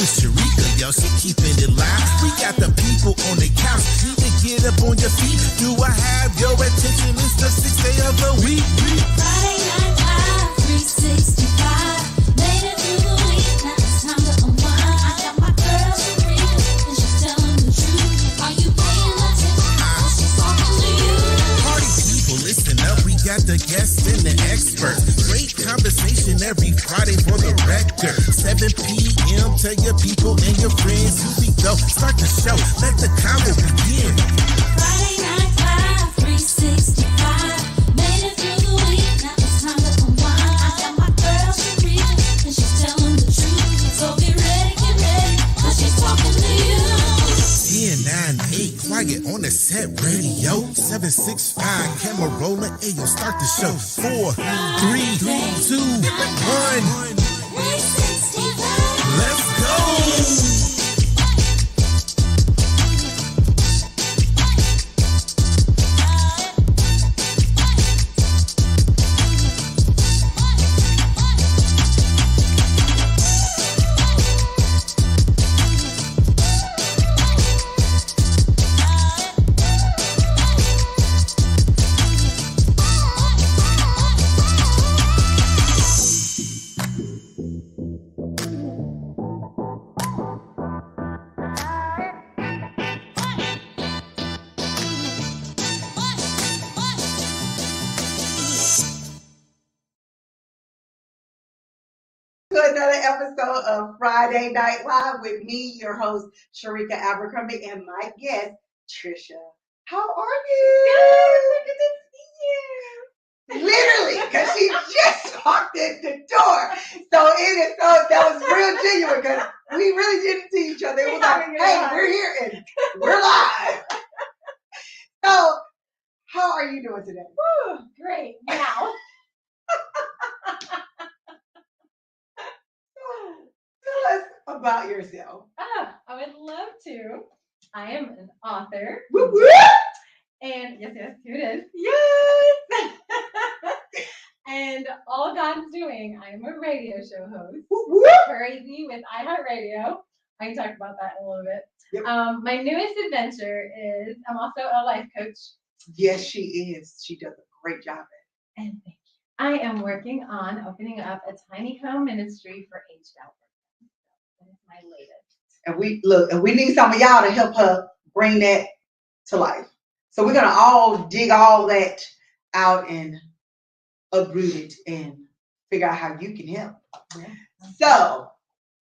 with Sharika, yo, she keeping it live. We got the people on the couch. Need to get up on your feet. Do I have your attention? It's the 6th day of the week. Friday Night Live, 365. Made it through the week, now it's time to unwind. I got my girl Sharika, and she's telling the truth. Are you paying attention? Oh, she's talking to you. Party people, listen up. We got the guests and the experts. Great conversation every Friday for the record. 7 p.m. Tell your people and your friends. Here we go. Start the show. Let the convo begin. Friday Night Live, 365. Made it through the week, now it's time to unwind. I got my girl Sharika, and she's telling the truth. So get ready, cause she's talking to you. 10, 9, 8, quiet on the set radio. 765, camera rolling. Ayo, start the show. 4, 3, 2, 1. 365. Let's go. Another episode of Friday Night Live with me, your host, Sharika Abercrombie, and my guest, Tricia. How are you? Good to see you. Literally, because she just walked in the door. So that was real genuine because we really didn't see each other. It was like, hey, we're here and we're live. So, how are you doing today? Woo, great. Now. Tell us about yourself. I would love to. I am an author. Whoop, whoop. And yes, here it is. Yes! And all God's doing, I am a radio show host. Whoop, whoop. Crazy with iHeartRadio. I can talk about that in a little bit. Yep. My newest adventure is I'm also a life coach. Yes, she is. She does a great job at it. And thank you. I am working on opening up a tiny home ministry for aged out workers. That is my latest. And we need some of y'all to help her bring that to life. So we're gonna all dig all that out and uproot it and figure out how you can help. Yeah. So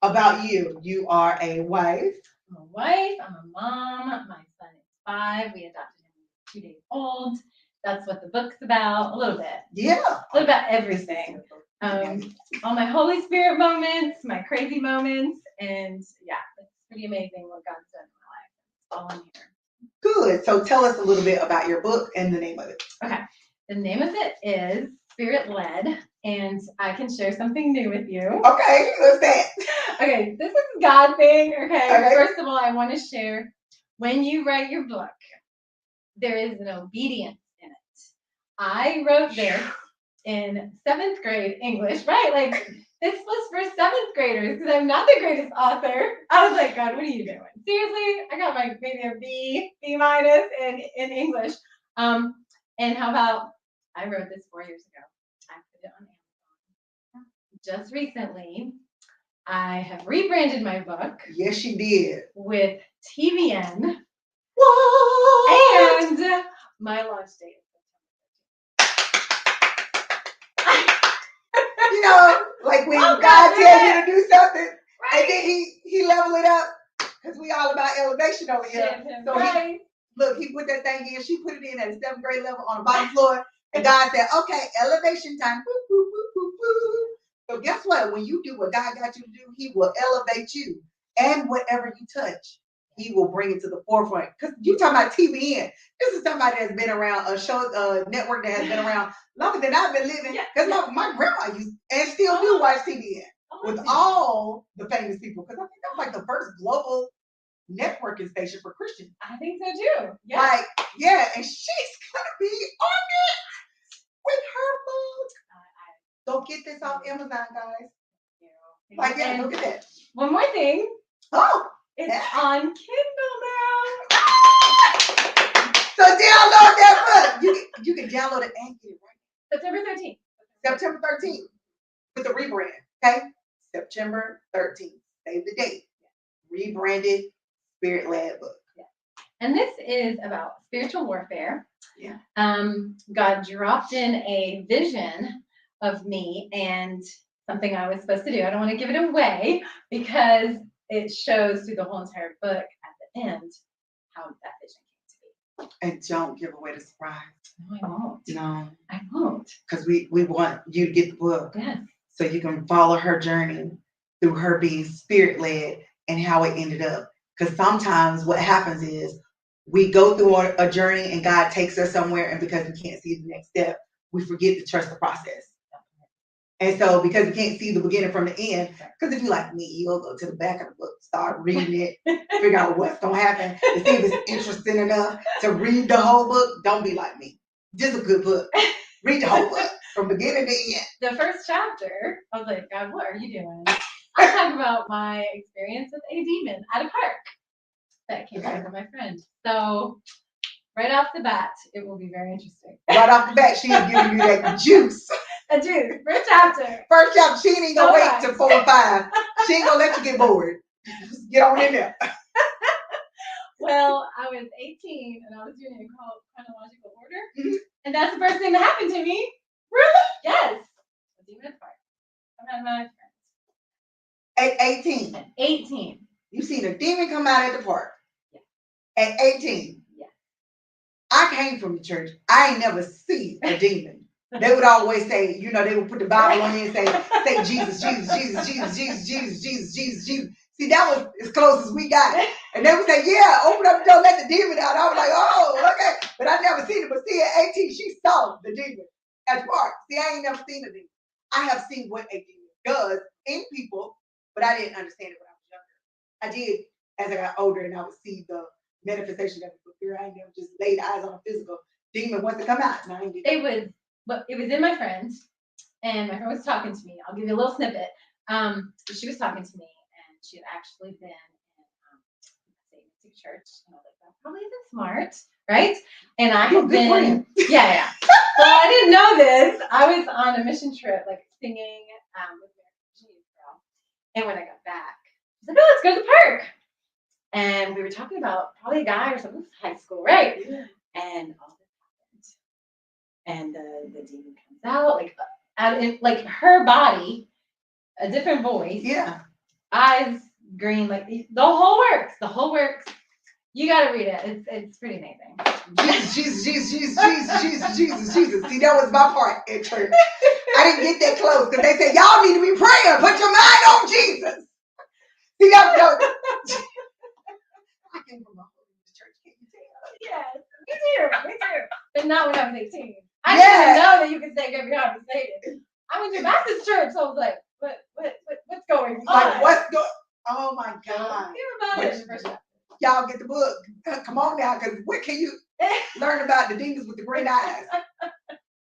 about you, you are a wife. I'm a wife, I'm a mom, my son is 5, we adopted him when he was 2 days old. That's what the book's about, a little bit. Yeah. A little about everything. All my Holy Spirit moments, my crazy moments, and yeah, it's pretty amazing what God's done in my life. It's all in here. Good. So tell us a little bit about your book and the name of it. Okay. The name of it is Spirit Led, and I can share something new with you. Okay, what's that? Okay, this is a God thing. Okay. First of all, I want to share when you write your book, there is an obedience in it. I wrote this in 7th grade English, right? Like this was for 7th graders because I'm not the greatest author. I was like, God, what are you doing? Seriously, I got like maybe a B minus in English. And how about I wrote this 4 years ago. I put it on Amazon. Just recently, I have rebranded my book. Yes, she did. With TVN. What? And my launch date is September 13th. You know, like when God tells you to do something, right. And then he level it up, because we all about elevation over here. So right. He put that thing in, she put it in at a 7th grade level on the bottom floor, and God said, okay, elevation time. Boop, boop, boop, boop, boop. So guess what? When you do what God got you to do, he will elevate you. And whatever you touch, he will bring it to the forefront. Because you talking about TVN. This is somebody that's been around, a network that has been around longer than I've been living. Because my grandma used and still do watch TVN with all the famous people. Because I think that was like the first global networking station for Christians. I think so too. Yeah. Like, yeah, and she's gonna be on it with her book. Go get this off Amazon, guys. Yeah. Like, yeah, look at that. One more thing. Oh, It's yeah. on Kindle now. So download that book. You can download it and get it right. September 13th. September 13th with the rebrand. Okay, September 13th. Save the date. Rebranded, spirit-led book. And this is about spiritual warfare. Yeah. God dropped in a vision of me and something I was supposed to do. I don't want to give it away because it shows through the whole entire book at the end how that vision came to be. And don't give away the surprise. No, I won't. No, I won't. because we want you to get the book Yes. so you can follow her journey through her being spirit-led and how it ended up. Because sometimes what happens is we go through a journey and God takes us somewhere, and because we can't see the next step, we forget to trust the process. And so because we can't see the beginning from the end, because if you're like me, you'll go to the back of the book, start reading it, figure out what's going to happen, to see if it's interesting enough to read the whole book. Don't be like me. Just a good book. Read the whole book from beginning to end. The first chapter, I was like, God, what are you doing? I talk about my experience with a demon at a park that came back from my friend. So right off the bat, it will be very interesting. Right off the bat, she is giving you that juice. A juice, first chapter. First chapter, she ain't gonna So wait right. till 4 and 5. She ain't gonna let you get bored. Just get on in there. Well, I was 18 and I was doing a chronological order. Mhm. And that's the first thing that happened to me. Really? Yes. A demon at the park. I'm at my friends. At 18, At 18. you seen a demon come out at the park. Yeah. At 18. Yeah. I came from the church. I ain't never seen a demon. They would always say, they would put the Bible on it and say Jesus, Jesus, Jesus, Jesus, Jesus, Jesus, Jesus, Jesus, Jesus. See, that was as close as we got. And they would say, yeah, open up the door, let the demon out. I was like, oh, okay. But I never seen it. But see, at 18, she saw the demon at the park. See, I ain't never seen a demon. I have seen what a demon does in people, but I didn't understand it when I was younger. I did as I got older, and I would see the manifestation of it. But here I ain't never just laid eyes on a physical demon once it come out. And I ain't did that. It was in my friend, and my friend was talking to me. I'll give you a little snippet. She was talking to me, and she had actually been in a church. And I was like, that probably isn't smart, right? And I had been, yeah. So I didn't know this. I was on a mission trip, like singing with Virginia's girl. And when I got back, I was like, oh, let's go to the park. And we were talking about probably a guy or something, high school, right? Yeah. And all this happened. And the demon comes out, out in her body, a different voice. Yeah. Eyes green, like the whole works. The whole works. You gotta read it. It's pretty amazing. Jesus, Jesus, Jesus, Jesus, Jesus, Jesus, Jesus, Jesus. See, that was my part at church. I didn't get that close because they said, y'all need to be praying. Put your mind on Jesus. See, that was I came from a holy church. Can you tell? Yes, me too. But not when I was 18. I didn't even know that you could say every time you say it. I went to a Baptist church, so I was like, what's going on? Like, what's going? Oh my God! Hear about it. Y'all get the book. Come on now, because what can you learn about the demons with the green eyes?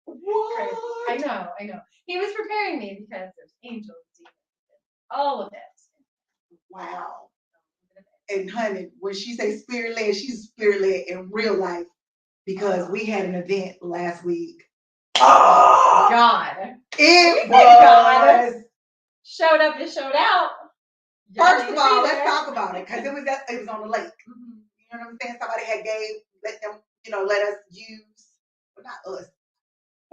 What? I know. He was preparing me because there's angels, demons, all of it. Wow. And honey, when she says spirit-led, she's spirit-led in real life because we had an event last week. Oh, God. It God. was. Showed up and showed out. First of all, let's talk about it because it was on the lake. Mm-hmm. You know what I'm saying? Somebody had let them, let us use, well, not us,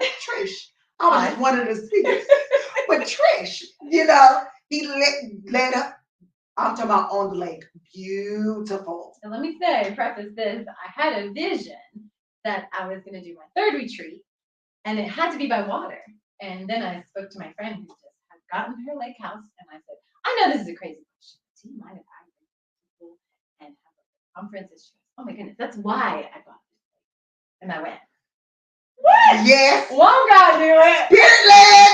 Trish. I was just one of the speakers, but Trish, he let her. I'm talking about on the lake. Beautiful. And let me preface this. I had a vision that I was going to do my third retreat, and it had to be by water. And then I spoke to my friend who just had gotten her lake house, and I said, I know this is a crazy question. Do you mind if I bring people and have a conference? And she goes, oh my goodness, that's why I bought this lake. And I went, what? Yes. Won't God do it? Spirit-led.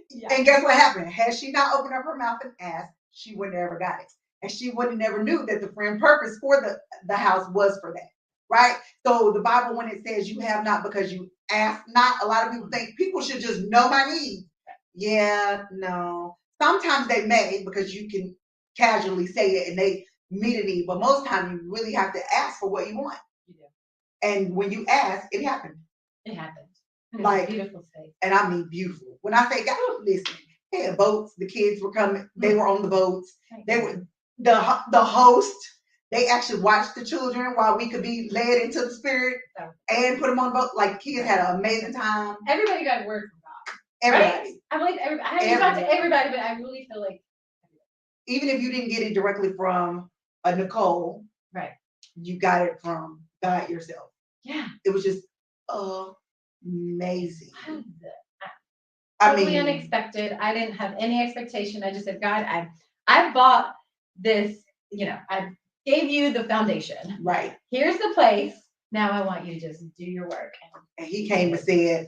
Yeah. And guess what happened? Had she not opened up her mouth and asked, she would never got it. And she would have never knew that the friend purpose for the house was for that. Right? So the Bible, when it says you have not because you ask not, a lot of people think people should just know my needs. Yeah, no. sometimes they may, because you can casually say it and they meet a need, but most times you really have to ask for what you want. You do. And when you ask, it happens. It happens. It's Like, a beautiful state. and I mean beautiful. When I say God, listen, they had boats, the kids were coming, they were on the boats, they were the host. They actually watched the children while we could be led into the spirit and put them on the boat. Like, kids had an amazing time. Everybody got a word from God. Everybody. Right? I believe everybody. I haven't talked to everybody, but I really feel like even if you didn't get it directly from a Nicole, right, you got it from God yourself. Yeah. It was just amazing. Totally unexpected. I didn't have any expectation. I just said, God, I bought this, I gave you the foundation. Right. Here's the place. Now I want you to just do your work. And he came and said,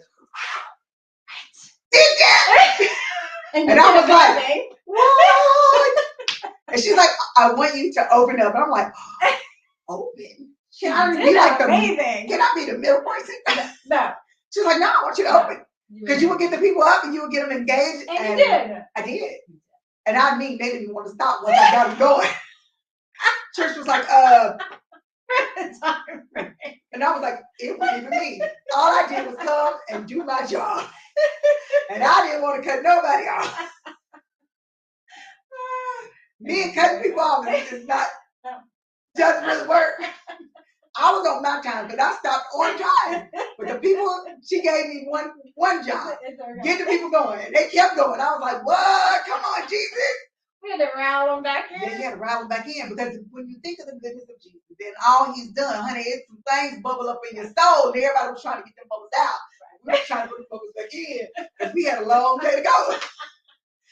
and I was like, what? And she's like, I want you to open up. And I'm like, open? Can I be like amazing. Can I be the middle person? No. She's like, no, I want you to open. Because you would get the people up and you would get them engaged. And you did. I did. And I mean, they didn't want to stop once I got them going. Church was like, and I was like, it wasn't even me. All I did was come and do my job. And I didn't want to cut nobody off. Me and cutting people off is not, doesn't really work. I was on my time because I stopped on time. But the people, she gave me one job. Get the people going. And they kept going. I was like, what? Come on, Jesus. We had to rattle them back in. Yeah, you had to rattle them back in because when you think of the goodness of Jesus and all he's done, honey, it's some things bubble up in your soul. And everybody was trying to get them bubbles out. We were trying to put the bubbles back in because we had a long way to go.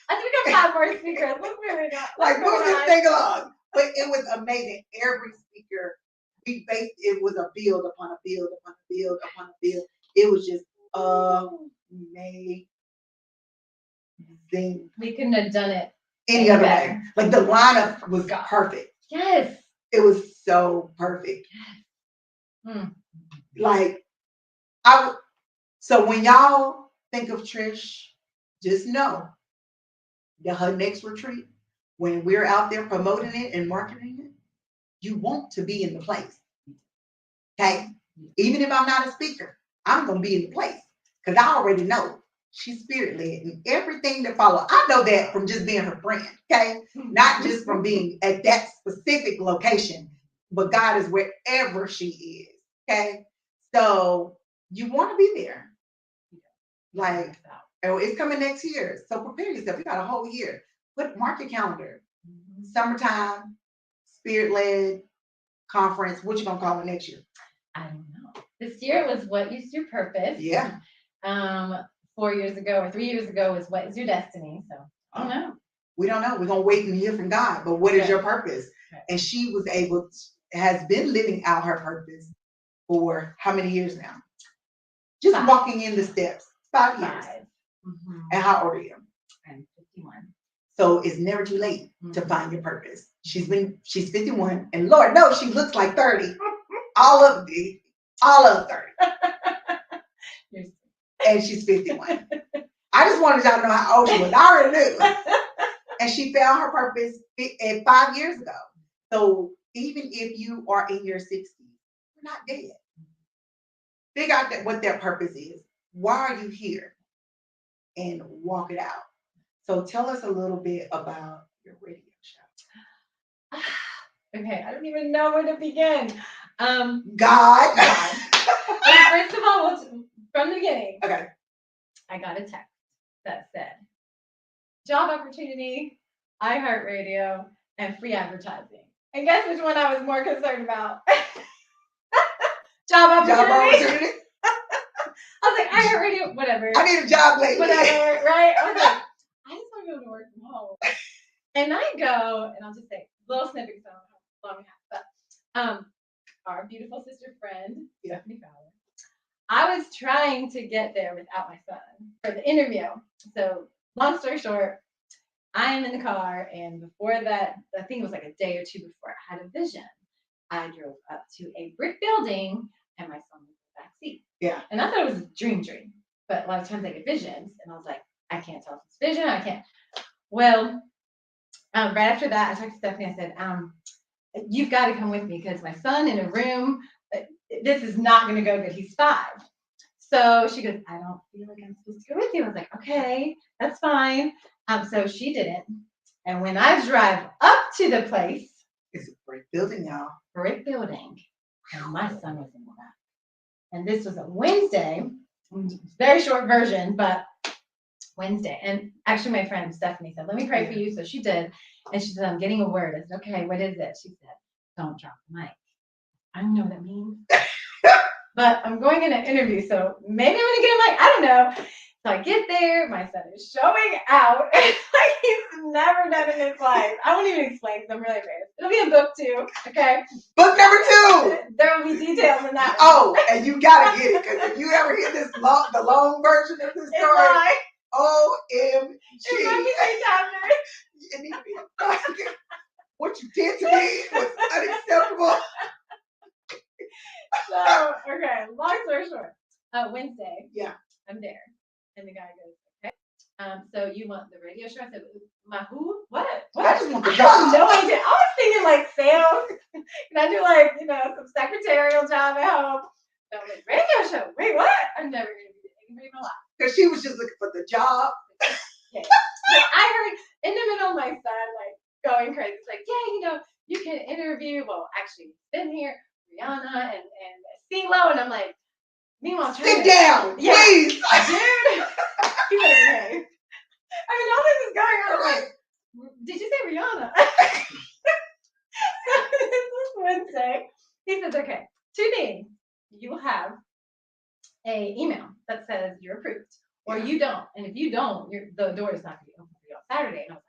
I think we got 5 more speakers. Let's really not. Like, move this thing along. But it was amazing. Every speaker, it was a build upon a build upon a build upon a build. It was just amazing. We couldn't have done it any other way. Like, the lineup was perfect. Yes. It was so perfect. Yes. Like, so when y'all think of Trish, just know that her next retreat, when we're out there promoting it and marketing it, you want to be in the place. Okay? Even if I'm not a speaker, I'm going to be in the place because I already know she's spirit led and everything that follows. I know that from just being her friend. Okay? Not just from being at that specific location, but God is wherever she is. Okay? So you want to be there. Like, it's coming next year. So prepare yourself. You got a whole year. Mark your calendar. Summertime, spirit-led conference. What you gonna call it next year? I don't know. This year was What Is Your Purpose? Yeah. 4 years ago or 3 years ago was What Is Your Destiny? So I don't know. We don't know. We're gonna wait and hear from God. But what is your purpose? And she was has been living out her purpose for how many years now? Just 5. Walking in the steps. 5 years. Mm-hmm. And how old are you? I'm 51. So it's never too late to find your purpose. She's 51, and Lord knows she looks like 30. all of 30. And she's 51. I just wanted y'all to know how old she was. I already knew. And she found her purpose 5 years ago. So even if you are in your 60s, you're not dead. Figure out what that purpose is. Why are you here? And walk it out. So tell us a little bit about your radio show. Okay, I don't even know where to begin. God. First of all, from the beginning, okay, I got a text that said, job opportunity, iHeartRadio, and free advertising. And guess which one I was more concerned about? Job opportunity. I was like, iHeartRadio, whatever. I need a job lately. Whatever, right? I was like, I just want to be able to work from home. And I go, and I'll just say little snippets on how long we have. But our beautiful sister friend, Stephanie Fowler, I was trying to get there without my son for the interview. So long story short, I am in the car, and before that, I think it was like a day or two before I had a vision. I drove up to a brick building, and my son was in the back seat. Yeah. And I thought it was a dream. But a lot of times I get visions, and I was like, I can't tell if it's vision. I can't. Well, right after that, I talked to Stephanie. I said, you've got to come with me because my son in a room, this is not going to go good. He's 5. So she goes, I don't feel like I'm supposed to go with you. I was like, okay, that's fine. So she didn't. And when I drive up to the place, It's a brick building, y'all. brick building, and my son was in the back. And this was a Wednesday, very short version, but Wednesday. And actually, my friend Stephanie said, let me pray for you. So she did. And she said, I'm getting a word. I said, okay, what is it? She said, don't drop the mic. I don't know what that means. But I'm going in an interview, so maybe I'm going to get a mic. I don't know. So I get there. My son is showing out like he's never done in his life. I won't even explain because I'm really embarrassed. It'll be a book too, okay? Book number 2. There will be details in that one. Oh, and you gotta get it because if you ever hear the long version of this It's story, like, OMG. it might be 3 chapters. It needs to be what you did to me was unacceptable. So, okay, long story short, Wednesday, Yeah. I'm there, and the guy goes, okay, so you want the radio show? I said, my who? What? I just want the I job. have no idea. I was thinking like sales. Can I do like, some secretarial job at home? So I'm like, radio show? Wait, what? I've never interviewed anybody in my life. Because she was just looking for the job. Okay. But I heard in the middle of my son like going crazy. It's like, yeah, you can interview. Well, actually, been here, Rihanna and CeeLo, and I'm like, meanwhile, Sit down, yeah, please. dude. He was okay. I mean, all this is going on. I'm like, did you say Rihanna? This was Wednesday. He says, okay, 2 days. You will have a email that says you're approved, or you don't. And if you don't, the door is not going to be open for you on Saturday. And I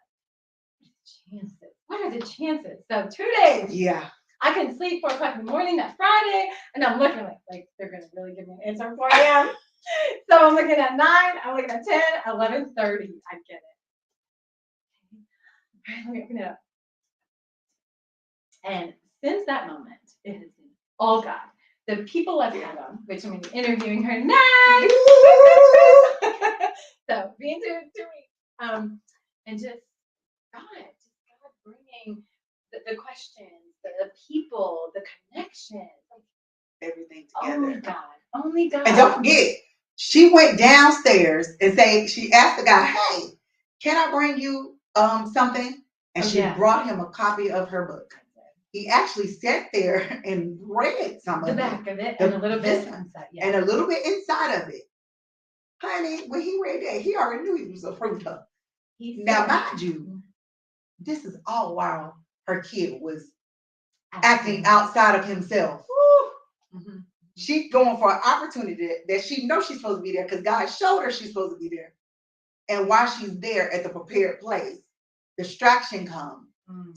was like, what are the chances? So 2 days. Yeah. I can sleep 4 o'clock in the morning that Friday, and I'm looking like they're gonna really give me an answer at 4 a.m. So I'm looking at 9, I'm looking at 10, 11:30. I get it. Okay. Let me open it up. And since that moment, it has been all God. The people I've had on, which I'm gonna be interviewing her next. So being 2 weeks, and just God bringing the questions, the people, the connections, Everything only together. God, only God. And don't forget, she went downstairs and she asked the guy, hey, can I bring you something? And she brought him a copy of her book. He actually sat there and read some of the it. back of it and a little bit inside. Yeah. And a little bit inside of it. Honey, when he read that, he already knew he was approved of. Now, mind you, this is all while her kid was acting outside of himself. Mm-hmm. She's going for an opportunity that she knows she's supposed to be there because God showed her she's supposed to be there. And while she's there at the prepared place, distraction comes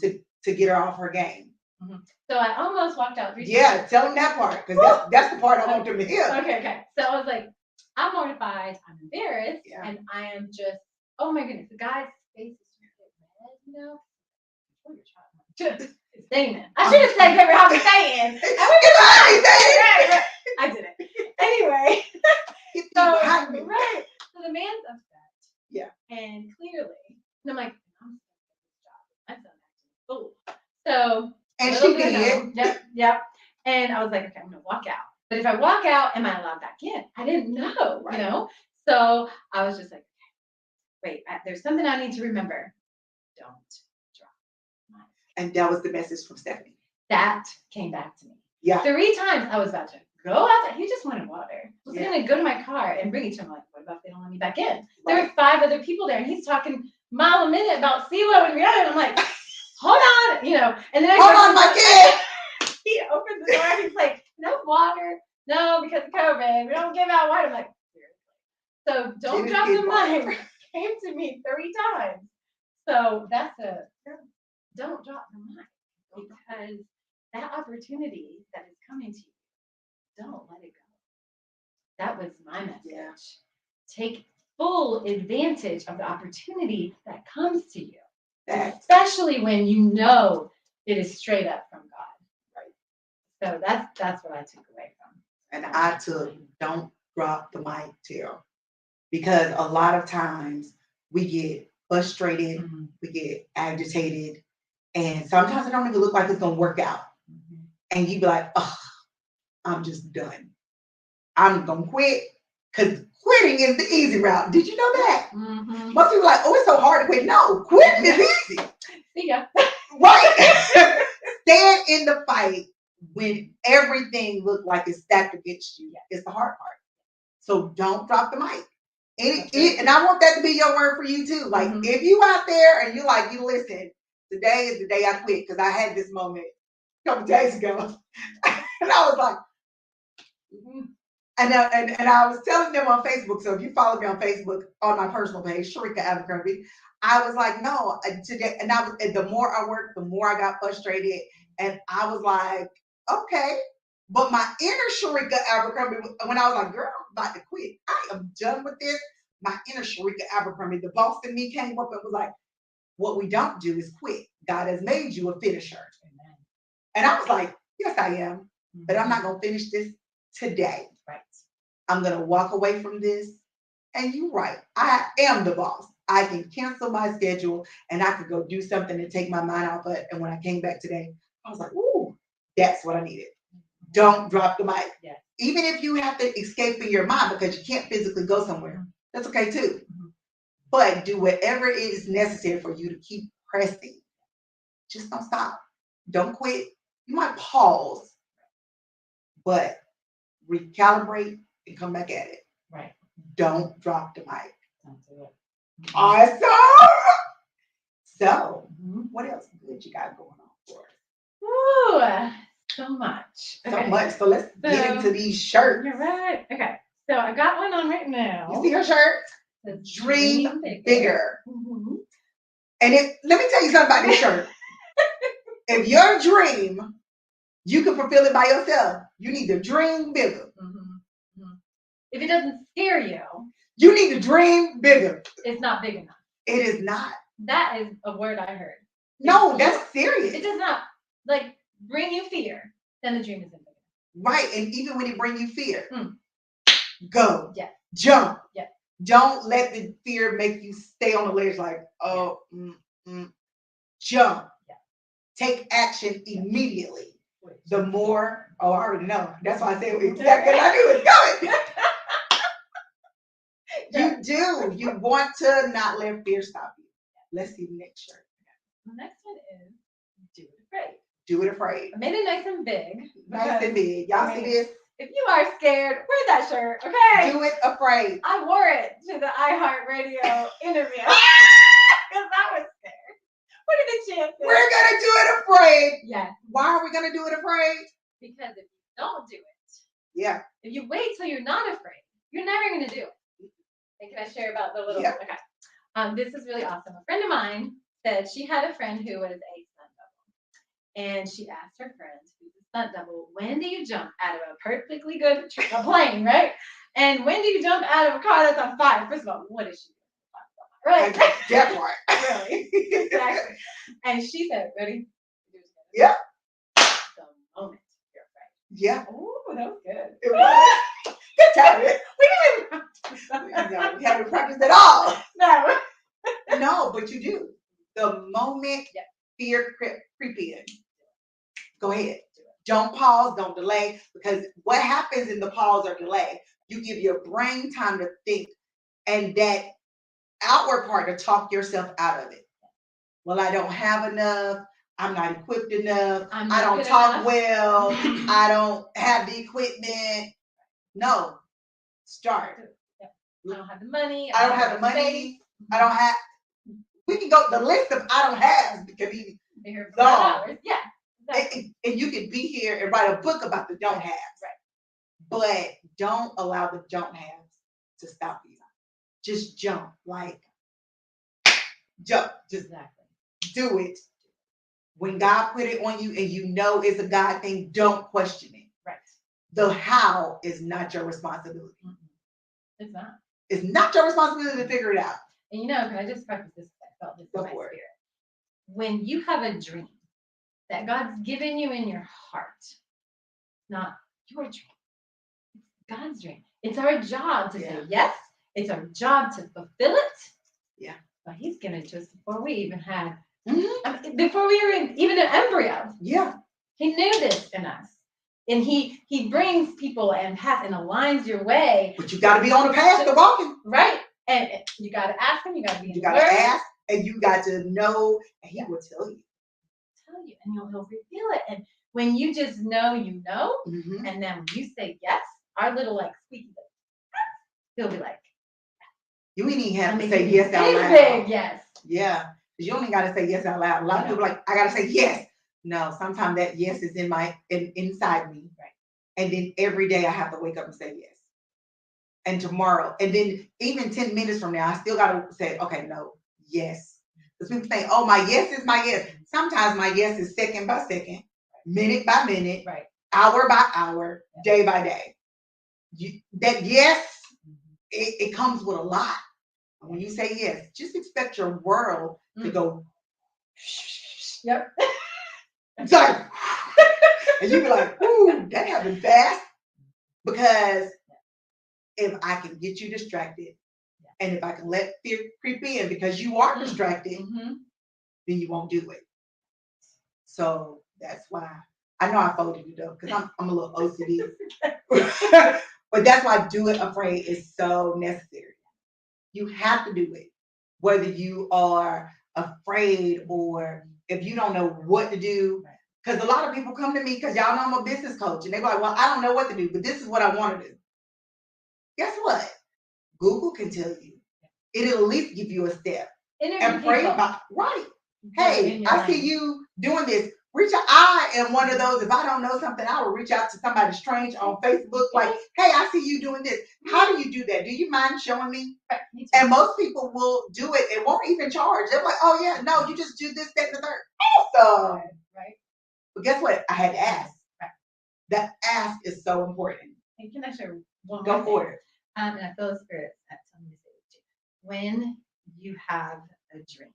to get her off her game. Mm-hmm. So I almost walked out 3 times. Yeah, tell him that part because that's the part I want them to hear. Okay. So I was like, I'm mortified, I'm embarrassed, and I am just, oh my goodness, the guy's face is red, what you're trying to saying it. I should have said Kevin Hobby saying. I did it. Anyway. So the man's upset. Yeah. And clearly, and I'm like, I'm stuck at this job. My son acting a fool. So and she did. Yep. And I was like, okay, I'm gonna walk out. But if I walk out, am I allowed back in? I didn't know, So I was just like, okay, wait, there's something I need to remember. Don't drop the mic. And that was the message from Stephanie. That came back to me. Yeah. 3 times I was about to go outside. He just wanted water. I was gonna go to my car and bring it to him. Like, what about if they don't let me back in? Right. There were 5 other people there, and he's talking mile a minute about CeeLo and Rihanna. And I'm like, hold on, And then hold on, my kid. He opens the door. He's like, no water, no, because of COVID. We don't give out water. I'm like, seriously. So don't drop the mic. Came to me 3 times. So that's don't drop the mic because that opportunity that is coming to you, don't let it go. That was my message. Yeah. Take full advantage of the opportunity that comes to you, especially when you know it is straight up from God. Right. So that's what I took away from. And I took don't drop the mic, Tara, because a lot of times we get frustrated, we get agitated, and sometimes it don't even look like it's gonna work out. And you be like, oh, I'm just done. I'm gonna quit. Because quitting is the easy route. Did you know that? Most people are like, oh, it's so hard to quit. No, quitting is easy. See ya. Right? Stand in the fight when everything looks like it's stacked against you. It's the hard part. So don't drop the mic. And I want that to be your word for you too. Like if you out there and you like, you listen, today is the day I quit, because I had this moment a couple days ago. And I was like, and I was telling them on Facebook. So if you follow me on Facebook on my personal page, Sharika Abercrombie, I was like, no, today. And the more I worked, the more I got frustrated. And I was like, okay. But my inner Sharika Abercrombie, when I was like, girl, I'm about to quit. I am done with this. My inner Sharika Abercrombie, the boss in me, came up and was like, what we don't do is quit. God has made you a finisher. Amen. And I was like, yes, I am. But I'm not going to finish this today. Right. I'm going to walk away from this. And you're right. I am the boss. I can cancel my schedule and I could go do something to take my mind off it. And when I came back today, I was like, ooh, that's what I needed. Don't drop the mic. Yeah. Even if you have to escape in your mind because you can't physically go somewhere, that's okay too. But do whatever is necessary for you to keep pressing. Just don't stop. Don't quit. You might pause, but recalibrate and come back at it. Right. Don't drop the mic. Don't do it. Awesome. So, what else good you got going on for us? Ooh, so much. So much. So let's get into these shirts. You're right. Okay. So I got one on right now. You see her shirt? The Dream bigger. And let me tell you something about this shirt. If your dream, you can fulfill it by yourself. You need to dream bigger. If it doesn't scare you, you need to dream bigger. It's not big enough. It is not. That is a word I heard. No, that's serious. It does not bring you fear. Then the dream isn't big enough. Right, and even when it brings you fear, go. Yeah. Jump. Yeah. Don't let the fear make you stay on the ledge like, oh, jump. Yeah. Take action immediately. The more, I already know. That's why I said exactly what I knew was coming. You do. You want to not let fear stop you. Let's see the next shirt. The next one is Do It Afraid. Do It Afraid. I made it nice and big. Nice and big. Y'all see this? If you are scared, wear that shirt, okay? Do It Afraid. I wore it to the iHeartRadio interview because I was scared. What are the chances? We're going to do it afraid. Yes. Why are we going to do it afraid? Because if you don't do it, if you wait till you're not afraid, you're never going to do it. And can I share about the little? Yeah. Okay. This is really awesome. A friend of mine said she had a friend who was a stunt double, and she asked her friend, who's a stunt double, when do you jump out of a perfectly good a plane, right? And when do you jump out of a car that's on fire? First of all, what is she doing? Right. That part. Really. Exactly. And she said, ready? Yeah. The moment you're afraid. Yeah. Ooh, that was good. It was. Good time. We haven't practiced at all. No, but you do. The moment fear creep in, go ahead. Don't pause, don't delay, because what happens in the pause or delay, you give your brain time to think, and that outward part to talk yourself out of it. Well, I don't have enough. I'm not equipped enough. I don't talk well. I don't have the equipment. No. Start. I don't have the money. I don't have the money. I don't have. We can go. The list of I don't have can be long. Yeah. Exactly. And you could be here and write a book about the don't have. Right. But don't allow the don't have to stop you. Just jump. Jump. Just do it. When God put it on you and you know it's a God thing, don't question it. Right. The how is not your responsibility. It's not. It's not your responsibility to figure it out. And can I just preface this? I felt this in my spirit. When you have a dream that God's given you in your heart, not your dream, it's God's dream. It's our job to say yes. It's our job to fulfill it. Yeah. But he's given it to us before we even had, Mhm. before we were even an embryo. Yeah. He knew this in us. And he brings people and aligns your way. But you got to be on the path to walking. Right. And you got to ask him. You got to be in You the got to word. ask, and you got to know, and he will tell you. And he'll reveal it. And when you just know, you know, Mhm. and then when you say yes, our little like squeaky, he'll be like, You ain't even have I to mean, say yes out loud. big yes. Yeah. 'Cause you only got to say yes out loud. A lot of people are like, I got to say yes. No, sometimes that yes is inside me. Right. And then every day I have to wake up and say yes. And tomorrow, and then even 10 minutes from now, I still got to say, okay, no, yes. Because people think, oh, my yes is my yes. Sometimes my yes is second by second, minute by minute, right, hour by hour, day by day. That yes, it comes with a lot. And when you say yes, just expect your world to go. Yep. It's like, and you be like, ooh, that happened fast. Because if I can get you distracted, and if I can let fear creep in because you are distracted, then you won't do it. So that's why I know I folded it up because I'm a little OCD. But that's why do it afraid is so necessary. You have to do it, whether you are afraid or if you don't know what to do. Because a lot of people come to me because y'all know I'm a business coach, and they're like, well, I don't know what to do, but this is what I want to do. Guess what? Google can tell you. It'll at least give you a step. And pray about right. Hey, I see you doing this. Reach out. I am one of those. If I don't know something, I will reach out to somebody strange on Facebook. Like, hey, I see you doing this. How do you do that? Do you mind showing me? And most people will do it and won't even charge. They're like, oh yeah, no, you just do this, that, and the third. Awesome. Right. But guess what? I had to ask. That ask is so important. And can I share one Go more for thing? it. And I feel the spirit telling me to say it too. When you have a dream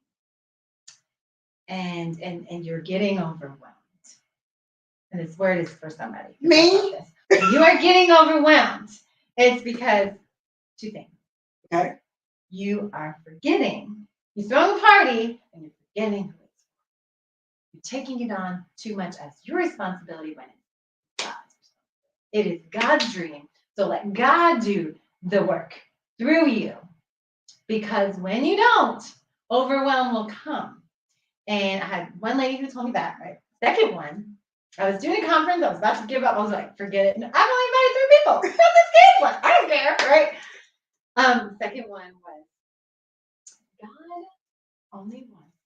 and you're getting overwhelmed, and this word is for somebody. Me? When you are getting overwhelmed, it's because two things. Okay. You are forgetting. You're throwing a party and you're forgetting who it's for. You're taking it on too much as your responsibility when it's God's responsibility. It is God's dream. So let God do the work through you. Because when you don't, overwhelm will come. And I had one lady who told me that, right? Second one, I was doing a conference. I was about to give up. I was like, forget it. And I've only invited 3 people. That's a one. I don't care, right? Second one was God only wants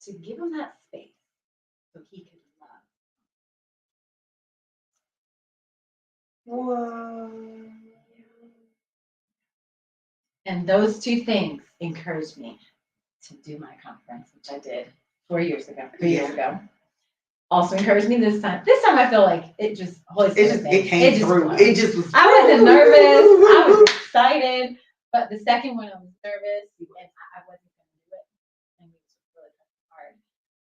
to give him that space so he could love. Whoa. And those two things encouraged me to do my conference, which I did 3 years ago. Also encouraged me this time. This time I feel like it just it came through. Flowed. It just was. I wasn't nervous. I was excited. But the second one I was nervous and I wasn't going to do it. And it was really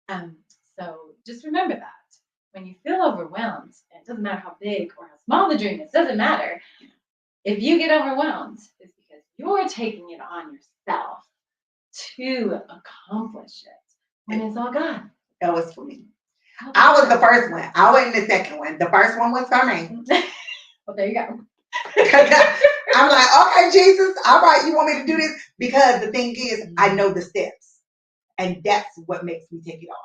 hard. So just remember that. When you feel overwhelmed, and it doesn't matter how big or how small the dream is, doesn't matter. If you get overwhelmed, it's because you're taking it on yourself to accomplish it. When it's all God. That was for me. I was the first one. I wasn't the second one. The first one was for me. Well, there you go. I'm like, okay, Jesus, all right, you want me to do this? Because the thing is, I know the steps. And that's what makes me take it on.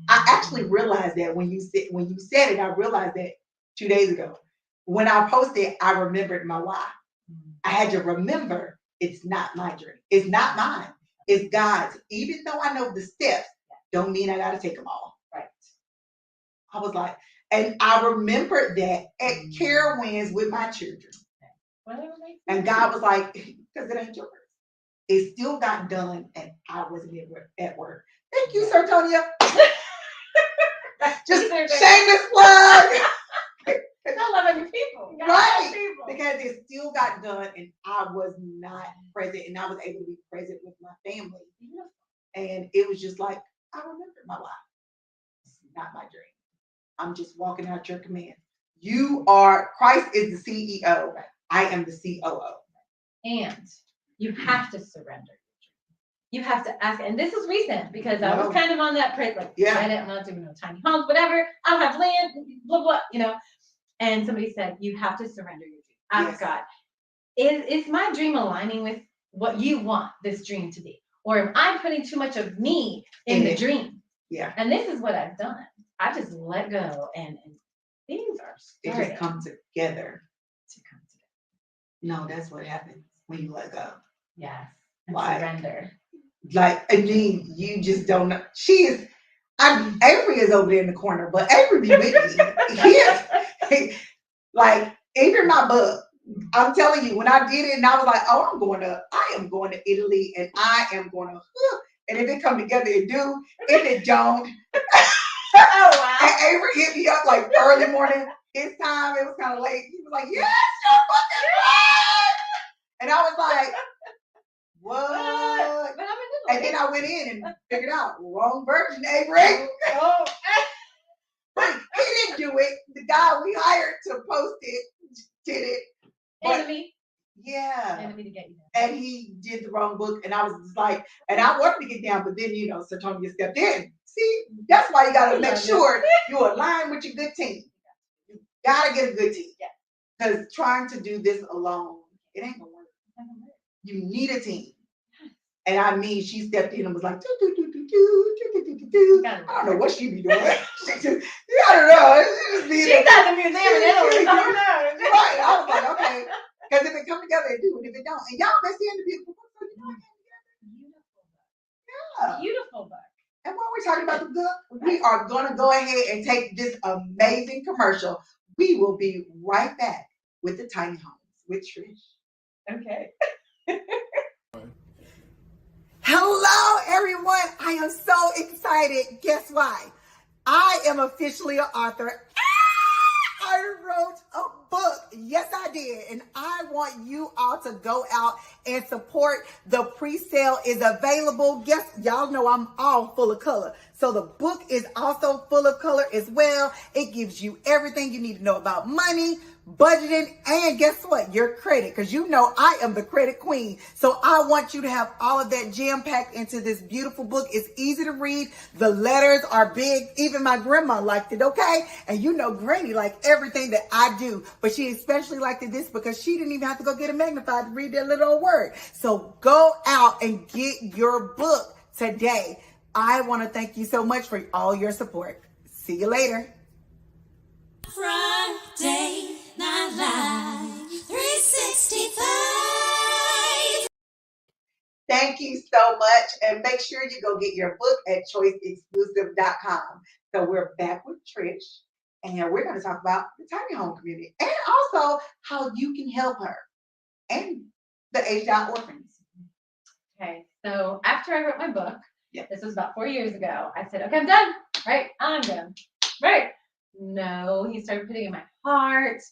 I actually realized that when you said it, I realized that 2 days ago. When I posted, I remembered my why. I had to remember it's not my dream. It's not mine. It's God's. Even though I know the steps, don't mean I got to take them all. Right. I was like, and I remembered that at Carowinds with my children. And God was like, because it ain't yours. It still got done, and I wasn't at work. Thank you, Sir Tonya. Just shameless plug. I love other people. Right. People. Because it still got done, and I was not present, and I was able to be present with my family. And it was just like, I remembered my life. It's not my dream. I'm just walking out your command. Christ is the CEO. I am the COO. And You have to surrender. You have to ask, and this is recent because I was kind of on that place, like, I'm not doing no tiny homes, whatever. I'll have land, blah, blah, And somebody said, you have to surrender your dream. Ask God, is my dream aligning with what you want this dream to be? Or am I putting too much of me in the dream? Yeah. And this is what I've done. I just let go and things are starting. It just comes together. No, that's what happens when you let go. Yes. And surrender. Like, I mean, you just don't know. Avery is over there in the corner, but Avery be with me. Like, even my book, I'm telling you, when I did it and I was like, I am going to Italy and I am going to, and if it come together, it do. If it don't, and Avery hit me up like early morning. His time, it was kind of late. He was like, yes, your book is right. And I was like, what? And then I went in and figured out, wrong version, Avery. But he didn't do it. The guy we hired to post it did it. Enemy. Yeah. Enemy to get you down. And he did the wrong book. And I was just like, and I wanted to get down, but then, Satonia stepped in. See, that's why you got to make sure you align with your good team. You got to get a good team. Because trying to do this alone, it ain't going to work. You need a team. And I mean, she stepped in and was like, I don't know what she be doing. I don't know. She's at the museum in Italy. I don't know. Right. I was like, okay. Because if it come together, it do. And if it don't, and y'all been seeing the beautiful book, so you know it came together. Yeah. Beautiful book. And while we're talking about the book, we are going to go ahead and take this amazing commercial. We will be right back with the tiny homes with Trish. Okay. Hello, everyone. I am so excited. Guess why? I am officially an author. I wrote a book. Yes, I did. And I want you all to go out and support. The pre-sale is available. Guess y'all know I'm all full of color. So the book is also full of color as well. It gives you everything you need to know about money, budgeting, and guess what? Your credit, because I am the credit queen. So I want you to have all of that jam-packed into this beautiful book. It's easy to read. The letters are big. Even my grandma liked it, okay? And Granny liked everything that I do, but she especially liked it this because she didn't even have to go get a magnified to read that little old word. So go out and get your book today. I want to thank you so much for all your support. See you later. Friday Night Live 365. Thank you so much. And make sure you go get your book at choiceexclusive.com. So we're back with Trish. And we're going to talk about the tiny home community and also how you can help her and the aged out orphans. Okay. So after I wrote my book, this was about 4 years ago, I said, okay, I'm done. Right? I'm done. Right? No, he started putting in my heart.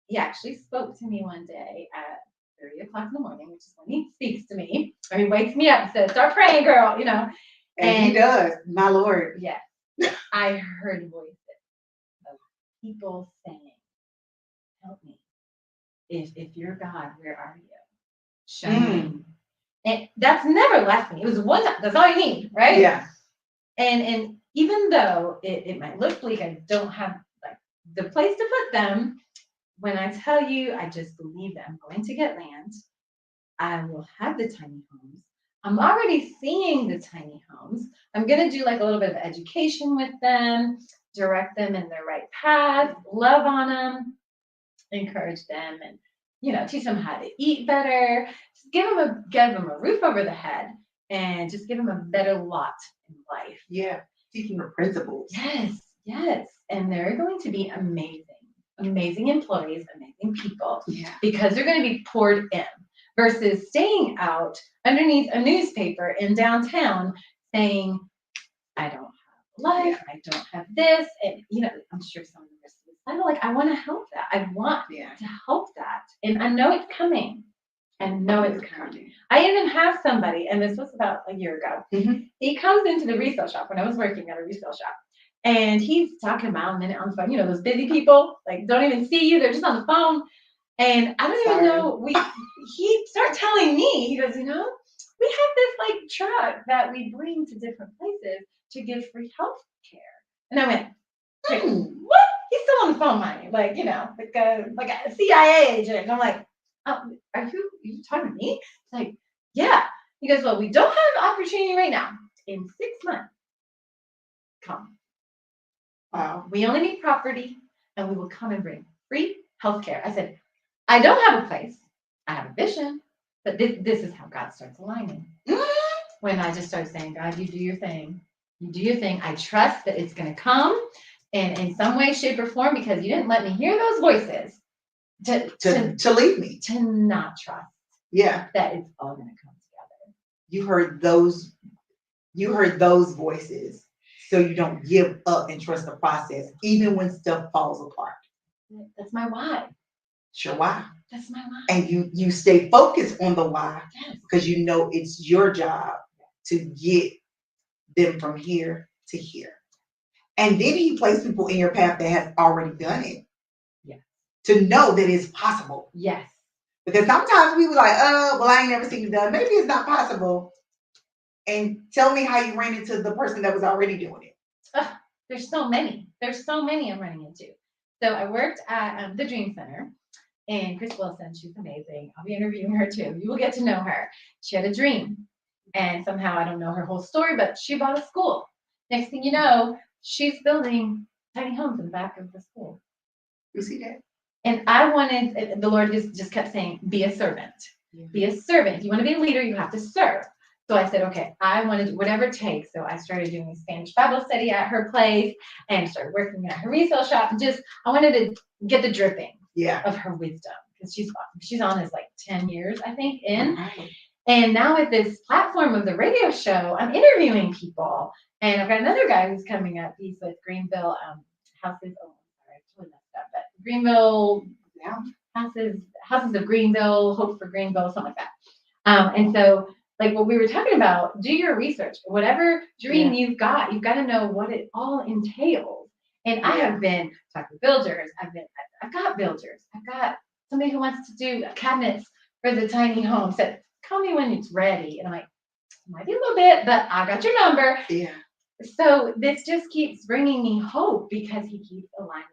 He actually spoke to me one day at 3 o'clock in the morning, which is when he speaks to me. Or he wakes me up and says, start praying, girl, And he does, my Lord. Yes. I heard voices of people saying, help me. If you're God, where are you? Show me. And that's never left me. It was one time. That's all you need, right? Yeah. And even though it might look bleak, I don't have the place to put them. When I tell you, I just believe that I'm going to get land. I will have the tiny homes. I'm already seeing the tiny homes. I'm going to do a little bit of education with them, direct them in the right path, love on them, encourage them, and teach them how to eat better. Just give them a roof over the head, and just give them a better lot in life. Yeah, teach them the principles. Yes, and they're going to be amazing employees, amazing people, because they're going to be poured in versus staying out underneath a newspaper in downtown saying, I don't have life, I don't have this, and I'm sure some of them are suicidal. I want to help that. I want to help that, and I know it's coming. I even have somebody, and this was about a year ago. Mm-hmm. He comes into the resale shop when I was working at a resale shop. And he's talking about a minute on the phone. Those busy people, don't even see you. They're just on the phone. And I don't even know, he started telling me, he goes, we have this like truck that we bring to different places to give free health care. And I went, wait, what? He's still on the phone, mind, like a CIA agent. And I'm like, are you talking to me? He's like, yeah. He goes, well, we don't have opportunity right now. In 6 months, come. Wow. We only need property, and we will come and bring free healthcare. I said, I don't have a place. I have a vision, but this is how God starts aligning. When I just start saying, God, you do your thing. You do your thing. I trust that it's going to come, and in some way, shape, or form, because you didn't let me hear those voices To leave me. To not trust. Yeah. That it's all going to come together. You heard those voices, so you don't give up and trust the process, even when stuff falls apart. That's my why. Sure, why? That's my why. And you stay focused on the why, Yes. because you know it's your job to get them from here to here. And then he placed people in your path that have already done it. Yes. To know that it's possible. Yes. Because sometimes we were like, well, I ain't never seen it done. Maybe it's not possible. And tell me how you ran into the person that was already doing it. There's so many. I'm running into. So I worked at the Dream Center, and Chris Wilson, she's amazing. I'll be interviewing her too. You will get to know her. She had a dream, and somehow I don't know her whole story, but she bought a school. Next thing you know, she's building tiny homes in the back of the school. You see that? And I wanted, the Lord just kept saying, be a servant. Yeah. Be a servant. If you want to be a leader, you have to serve. So I said, okay, I want to do whatever it takes. So I started doing Spanish Bible study at her place and started working at her resale shop. And I wanted to get the dripping of her wisdom, because she's on this like 10 years, I think, in. Right. And now with this platform of the radio show, I'm interviewing people. And I've got another guy who's coming up. He's with Greenville Houses. Oh, sorry, I totally messed up. But Greenville Houses of Greenville, Hope for Greenville, something like that. And so, like what we were talking about, do your research. Whatever dream you've got to know what it all entails. And I have been talking to builders. I've got builders. I've got somebody who wants to do cabinets for the tiny home. Said, call me when it's ready. And I'm like, might be a little bit, but I got your number. Yeah. So this just keeps bringing me hope, because he keeps aligning me.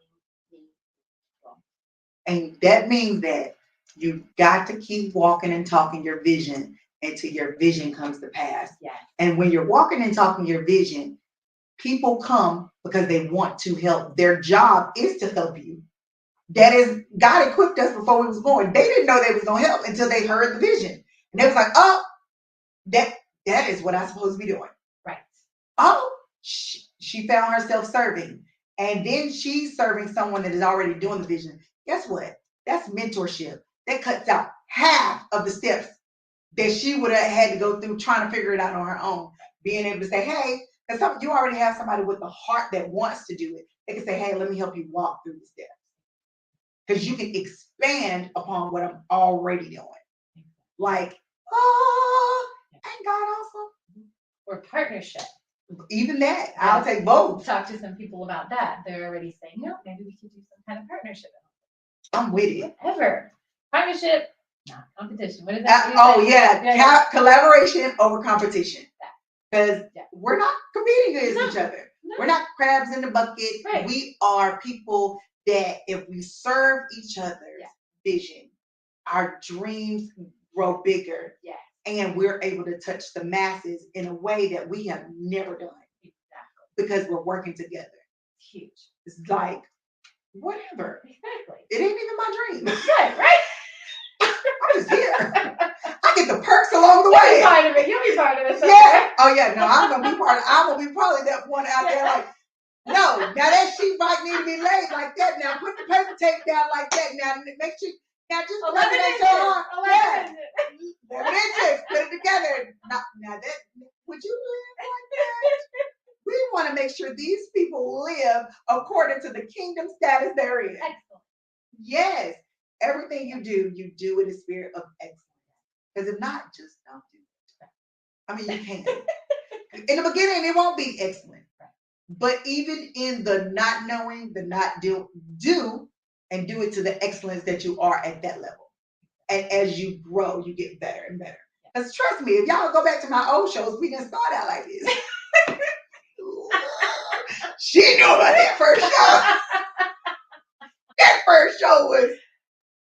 And that means that you've got to keep walking and talking your vision until your vision comes to pass. Yes. And when you're walking and talking your vision, people come because they want to help. Their job is to help you. That is, God equipped us before we was born. They didn't know they was going to help until they heard the vision. And they was like, oh, that is what I'm supposed to be doing. Right. Oh, she found herself serving. And then she's serving someone that is already doing the vision. Guess what? That's mentorship. That cuts out half of the steps that she would have had to go through trying to figure it out on her own. Being able to say, hey, because you already have somebody with a heart that wants to do it. They can say, hey, let me help you walk through the steps. Because you can expand upon what I'm already doing. Like, oh, ain't God awesome? Or partnership. Even that. I'll take both. Talk to some people about that. They're already saying, no, maybe we could do some kind of partnership. I'm with it. Whatever. Partnership, not competition. What is that? Collaboration over competition. Because we're not competing against each other. No. We're not crabs in the bucket. Right. We are people that if we serve each other's vision, our dreams grow bigger. Yeah. And we're able to touch the masses in a way that we have never done. Exactly. Because we're working together. It's huge. It's like, whatever. Exactly. It ain't even my dream. Right. I'm just here. I get the perks along the way. You'll be part of it. Yeah. Oh yeah. No, I'm gonna be part of it. I'm gonna be probably that one out there like, no, now that sheet might need to be laid like that. Now put the paper tape down like that. Now make sure. Now just 11 inches. 11 inches. Put it together. Now that would you live like that? We want to make sure these people live according to the kingdom status they're in. Excellent. Yes. Everything you do in the spirit of excellence. Because if not, just don't do it. I mean, you can't. In the beginning, it won't be excellent. But even in the not knowing, the not do, and do it to the excellence that you are at that level. And as you grow, you get better and better. Because trust me, if y'all go back to my old shows, we didn't start out like this. She knew about that first show. That first show was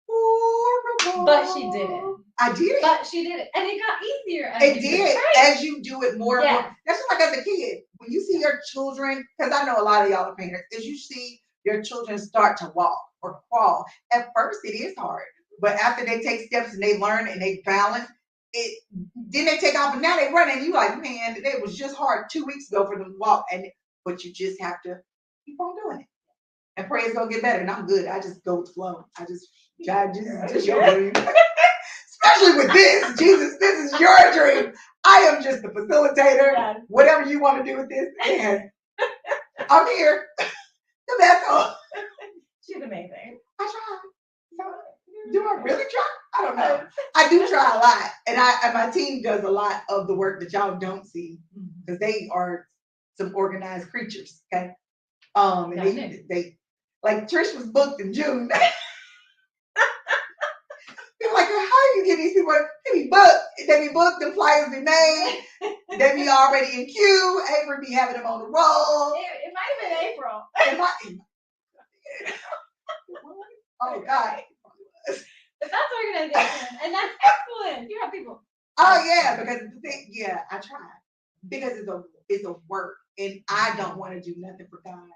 horrible. But she did it. I did it. But she did it. And it got easier. It did as you do it more and Yes. more. That's just like as a kid. When you see your children, because I know a lot of y'all are parents, as you see your children start to walk or crawl, at first it is hard. But after they take steps and they learn and they balance, then they take off and now they run and you like, man, it was just hard 2 weeks ago for them to walk. But you just have to keep on doing it. And pray it's gonna get better. And I'm good. I just go with the flow. God, just your dream. Especially with this, Jesus, this is your dream. I am just the facilitator. Yes. Whatever you want to do with this, and I'm here. The best. She's amazing. I try. Do I really try? I don't know. I do try a lot, and my team does a lot of the work that y'all don't see because they are some organized creatures. Okay, and they like Trish was booked in June. They're like, how do you get these people? They be booked, the flyers be made, they be already in queue. Avery be having them on the roll. It might have been April. Oh God. But that's organization, and that's excellent. You have people. Oh yeah, because I try because it's a work, and I don't want to do nothing for God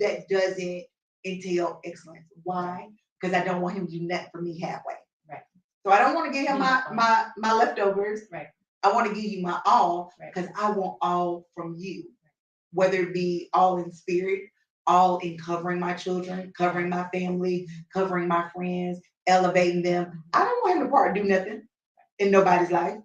that doesn't entail excellence. Why? Because I don't want Him to do nothing for me halfway. Right. So I don't want to give Him my leftovers. Right. I want to give you my all because Right. I want all from you, whether it be all in spirit, all in covering my children, covering my family, covering my friends, elevating them. I don't want Him to do nothing in nobody's life.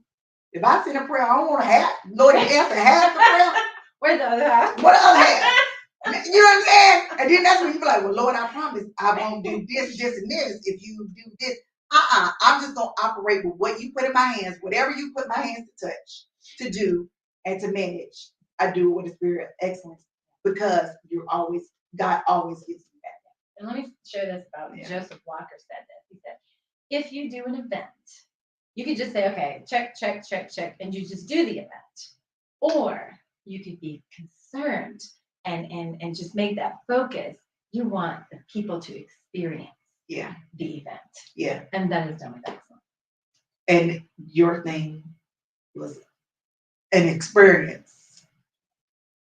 If I send a prayer, I don't want to have Lord answer half the prayer. Where's the other half? What the other half? You know what I'm saying? And then that's when you be like, well, Lord, I promise I won't do this, this, and this if you do this. I'm just gonna operate with what you put in my hands, whatever you put my hands to touch, to do, and to manage. I do it with a spirit of excellence because God always gives you that. And let me share this about Joseph Walker said this. He said, if you do an event, you could just say, okay, check, check, check, check, and you just do the event. Or you could be concerned and just make that focus. You want the people to experience the event. Yeah. And that is done with excellence. And your thing was an experience.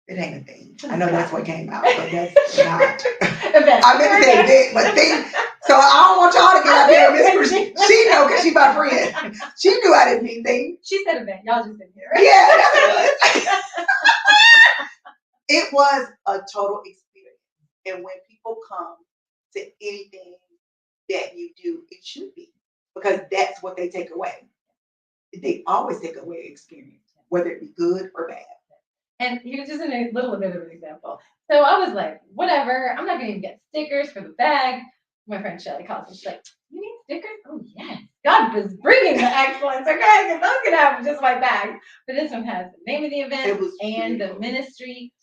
It ain't a thing. I know that's what came out, but that's not. Event. I meant to say event, but thing. So I don't want y'all to get out there and miss. She know because she my friend. She knew I didn't mean thing. She said event. Y'all just didn't hear. Yeah, that's what it was. It was a total experience. And when people come to anything that you do, it should be. Because that's what they take away. They always take away experience, whether it be good or bad. And here's just a little bit of an example. So I was like, whatever, I'm not going to even get stickers for the bag. My friend Shelly calls me. She's like, you need stickers? Oh, yes. God was bringing the excellence, okay? Because those can happen just like bags. But this one has the name of the event and the ministry.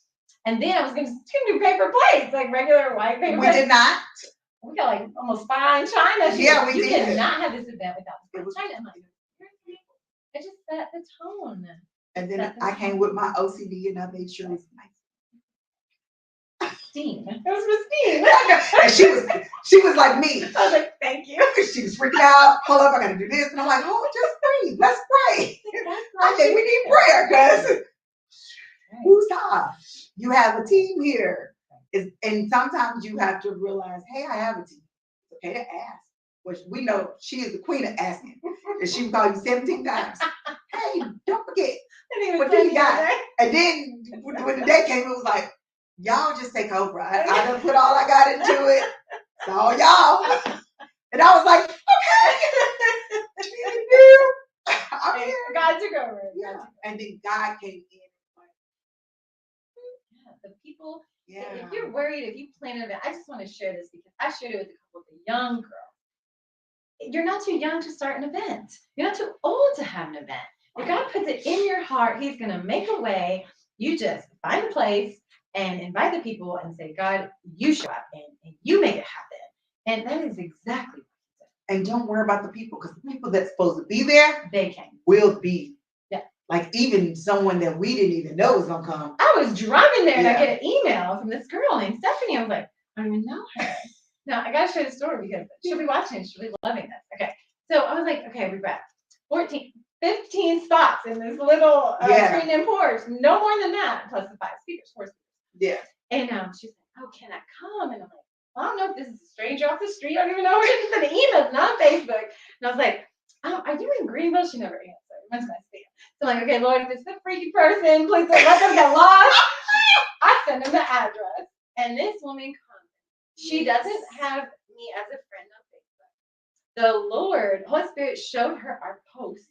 And then I was going to do paper plates, like regular white paper plates. We did not. We got like almost fine china. Yeah, we you did. You cannot have this event without It was china. I'm like, I just set the tone. And then I came with my OCD and I made sure it was nice. Pristine. It was pristine. And she was like me. I was like, thank you. She was freaking out. Hold up, I gotta do this. And I'm like, oh, just breathe. Let's pray. I think we need prayer because who's top? You have a team here. And sometimes you have to realize, hey, I have a team. It's okay to ask. Which we know she is the queen of asking. And she would call you 17 times. Hey, don't forget. What do you got? And then when the day came, it was like, y'all just take over. I done put all I got into it. It's all y'all. And I was like, okay. I'm here. God took over. Yeah. And then God came in. The people, Yeah. if you're worried, if you plan an event, I just want to share this because I shared it with a couple of the young girls. You're not too young to start an event. You're not too old to have an event. If God puts it in your heart, He's going to make a way. You just find a place and invite the people and say, God, you show up and you make it happen. And that is exactly what And don't worry about the people, because the people that's supposed to be there they came. will be. Yeah. Like even someone that we didn't even know was gonna come. I was driving there and I Yeah. get an email from this girl named Stephanie. I was like, I don't even know her. Now I gotta share the story because she'll be watching. She'll be loving this. Okay. So I was like, okay, we've got 15 spots in this little screened in porch. No more than that. Plus the 5 speakers, 4 speakers. Yeah. And she's like, oh, can I come? And I'm like, I don't know if this is a stranger off the street. I don't even know where this is an email, not on Facebook. And I was like, are you in Greenville? She never answered. When's my spam? So I'm like, okay, Lord, if it's a freaky person, please don't let them get lost. I send them the address. And this woman comes. She doesn't have me as a friend on Facebook. The Lord, Holy Spirit showed her our post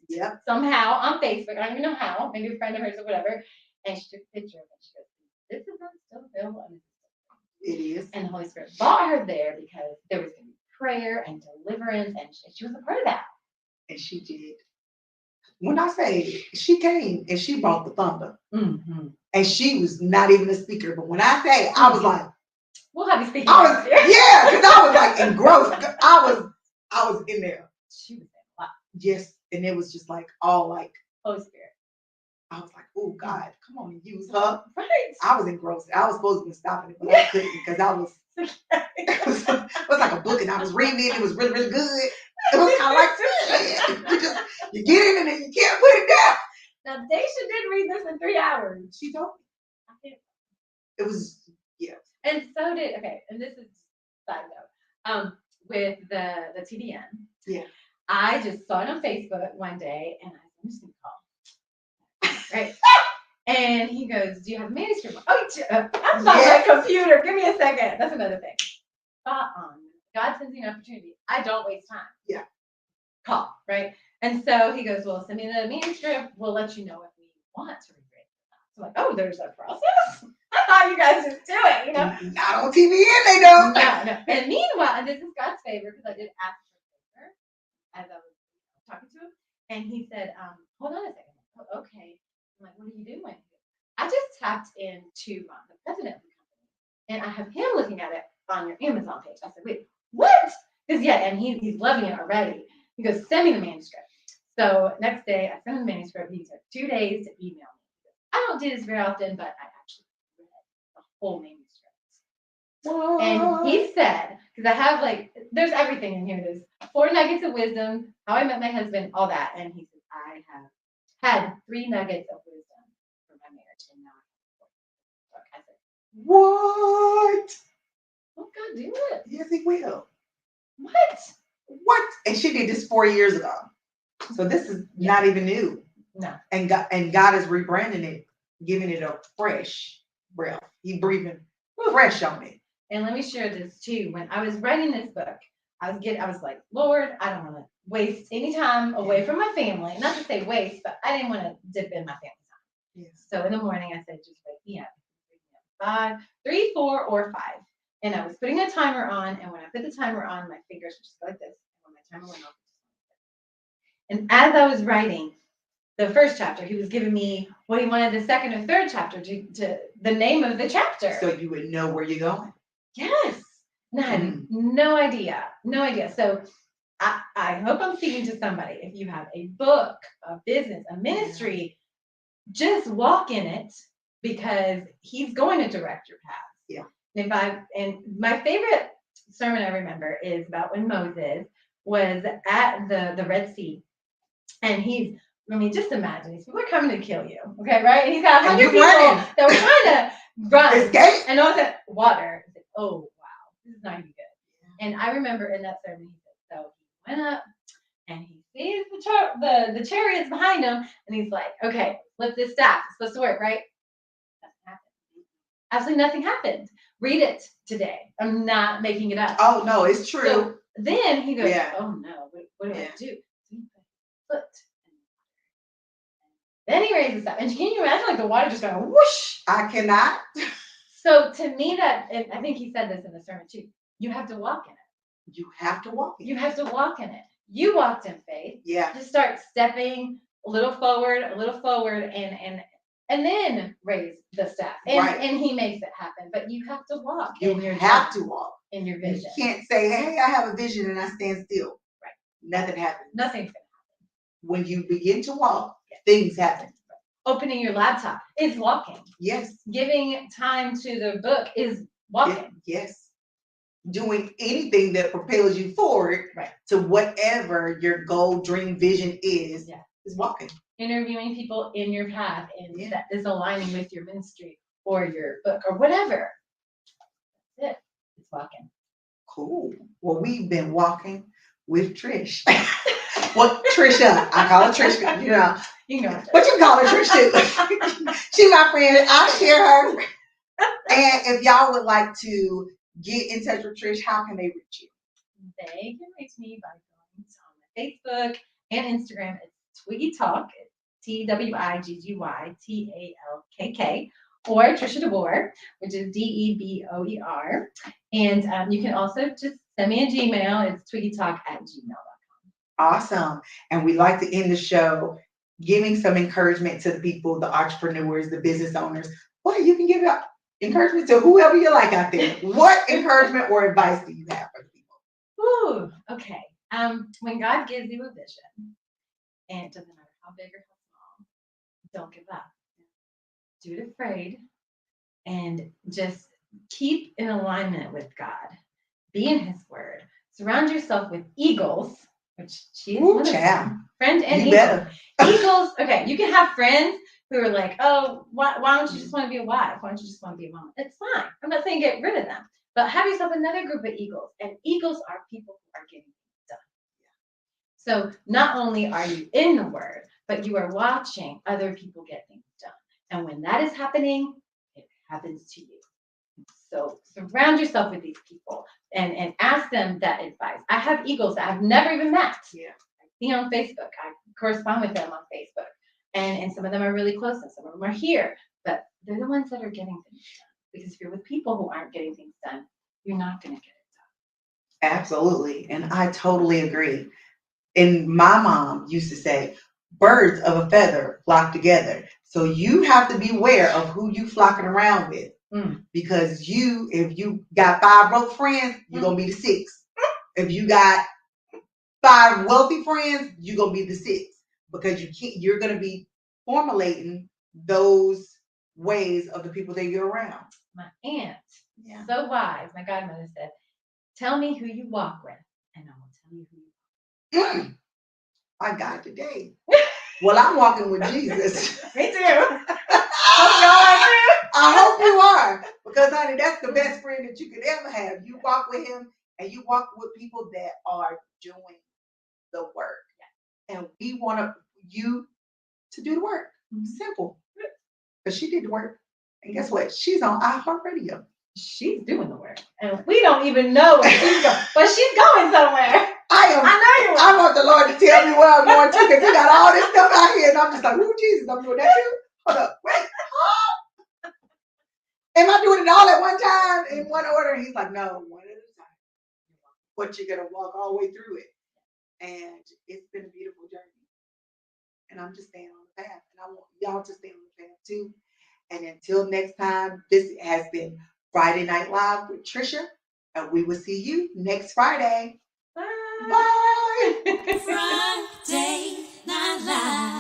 somehow on Facebook. I don't even know how. Maybe a friend of hers or whatever. And she took a picture of it. She goes, this is not still available. It is. And the Holy Spirit brought her there because there was going to be prayer and deliverance, and she was a part of that. And she did. When I say she came and she brought the thunder, and she was not even a speaker, but when I say I was like, we'll have you speaking. Because I was like engrossed. I was in there. She was there a lot. Yes, and it was just like all like Holy Spirit. I was like, oh God, come on and use her. Right. I was engrossed. I was supposed to be stopping it, but I couldn't because I was. It was like a book, and I was reading it. It was really, really good. It was kind of like you get in and then you can't put it down. Now Daisha did read this in 3 hours. She told me. It was And so did and this is side note. With the TBN. Yeah. I just saw it on Facebook one day, and I'm just gonna call. Right. And he goes, do you have a manuscript? Oh, I'm on my computer. Give me a second. That's another thing. Spot on. God sends you an opportunity. I don't waste time. Yeah. Call, right? And so he goes, well, send me the manuscript. We'll let you know if we want to read it. So I'm like, oh, there's a process? I thought you guys just do it, you know? Not on TBN, they don't. No. And meanwhile, and this is God's favor, because I did ask for a favor as I was talking to him. And he said, hold on a second. Oh, okay. I'm like, what are you doing? I just tapped into the president of the company, and I have him looking at it on your Amazon page. I said, wait, what? Because and he's loving it already. He goes, send me the manuscript. So next day, I sent him the manuscript. He took 2 days to email me. I don't do this very often, but I actually read the whole manuscript. What? And he said, because I have there's everything in here. There's 4 nuggets of wisdom, how I met my husband, all that. And he said, I have had 3 nuggets of wisdom for my marriage, and now I said, what? Won't God do it? Yes, he will. What? And she did this 4 years ago. So this is not even new. No. And God is rebranding it, giving it a fresh breath. He breathing fresh on it. And let me share this too. When I was writing this book, I was like, Lord, I don't want to waste any time away from my family. Not to say waste, but I didn't want to dip in my family time. Yes. So in the morning, I said, just wake me up. 3, 4, or 5. And I was putting a timer on. And when I put the timer on, my fingers were just like this. And when my timer went off, and as I was writing the first chapter, he was giving me what he wanted the second or third chapter to the name of the chapter. So you would know where you're going. Yes. And I had no idea. So I hope I'm speaking to somebody. If you have a book, a business, a ministry, just walk in it, because he's going to direct your path. Yeah. And my favorite sermon I remember is about when Moses was at the Red Sea, and just imagine these people are coming to kill you. Okay, right? And he's got 100 people that were trying to run. Escape. And all that water. I said, oh wow, this is not even good. And I remember in that sermon, he said, so he went up and he sees the chariots behind him, and he's like, okay, flip this staff. It's supposed to work, right? Nothing happened. Absolutely nothing happened. Read it today. I'm not making it up. Oh no, it's true. So then he goes, oh no, what do I do? Foot. Then he raises up. And can you imagine the water just going whoosh? I cannot. So to me, I think he said this in the sermon too. You have to walk in it. You have to walk in it. You have to walk in it. You walked in faith. Yeah. Just start stepping a little forward, and and then raise the staff. And, Right. and he makes it happen. But you have to walk. You in your have dream, to walk. in your You vision. can't say, hey, I have a vision and I stand still. Right. Nothing happens. Nothing's gonna When you begin to walk, things happen. happen. Opening your laptop is walking. Yes. Giving time to the book is walking. Yes. Doing anything that propels you forward Right. to whatever your goal, dream, vision is walking. Interviewing people in your path and Yeah. that is aligning with your ministry or your book or whatever. That's it. It's walking. Cool. Well, we've been walking with Trish. Well, Tricia. I call her Tricia, you know. You know. But you call her Trish too. She's my friend. I share her. And if y'all would like to get in touch with Trish, how can they reach you? They can reach me by going on my Facebook and Instagram. It's Twiggy Talk. It's TWIGGYTALKK. Or Tricia Deboer, which is DEBOER. And you can also just send me a Gmail. It's twiggytalk@gmail.com. Awesome. And we like to end the show giving some encouragement to the people, the entrepreneurs, the business owners. Well, you can give encouragement to whoever you like out there. What encouragement or advice do you have for the people? Ooh, okay. When God gives you a vision, and it doesn't matter how big or how small, don't give up. Do it afraid, and just keep in alignment with God. Be in His Word. Surround yourself with eagles, which she's one of them. Friends and you eagles. better. Eagles. Okay, you can have friends who are like, oh, why don't you just want to be a wife? Why don't you just want to be a mom? It's fine. I'm not saying get rid of them, but have yourself another group of eagles. And eagles are people who are getting things done. So not only are you in the Word, but you are watching other people get things done. And when that is happening, it happens to you. So surround yourself with these people and ask them that advice. I have eagles that I've never even met. Yeah. I see on Facebook. I correspond with them on Facebook. And some of them are really close and some of them are here. But they're the ones that are getting things done. Because if you're with people who aren't getting things done, you're not going to get it done. Absolutely. And I totally agree. And my mom used to say, birds of a feather flock together. So you have to beware of who you flocking around with. Because if you got 5 broke friends, you're going to be the 6th. If you got 5 wealthy friends, you're going to be the 6th. Because you're going to be formulating those ways of the people that you're around. My aunt, so wise, my godmother said, tell me who you walk with, and I will tell you who you walk. My God, today. Well, I'm walking with Jesus. Me too. Hope y'all are too. I hope you are. Because, honey, that's the best friend that you could ever have. You walk with him and you walk with people that are doing the work. And we want you to do the work. Simple. Because she did the work. And guess what? She's on iHeartRadio. She's doing the work. And we don't even know where she's going. But she's going somewhere. I know you are. I want the Lord to tell me where I'm going to, because he got all this stuff out here. And I'm just like, ooh, Jesus, I'm doing that too? Hold up. Wait. Am I doing it all at one time in one order? And he's like, no, one at a time. But you're going to walk all the way through it. And it's been a beautiful journey. And I'm just staying on the path. And I want y'all to stay on the path too. And until next time, this has been Friday Night Live with Tricia. And we will see you next Friday. Bye. Bye. Friday Night Live.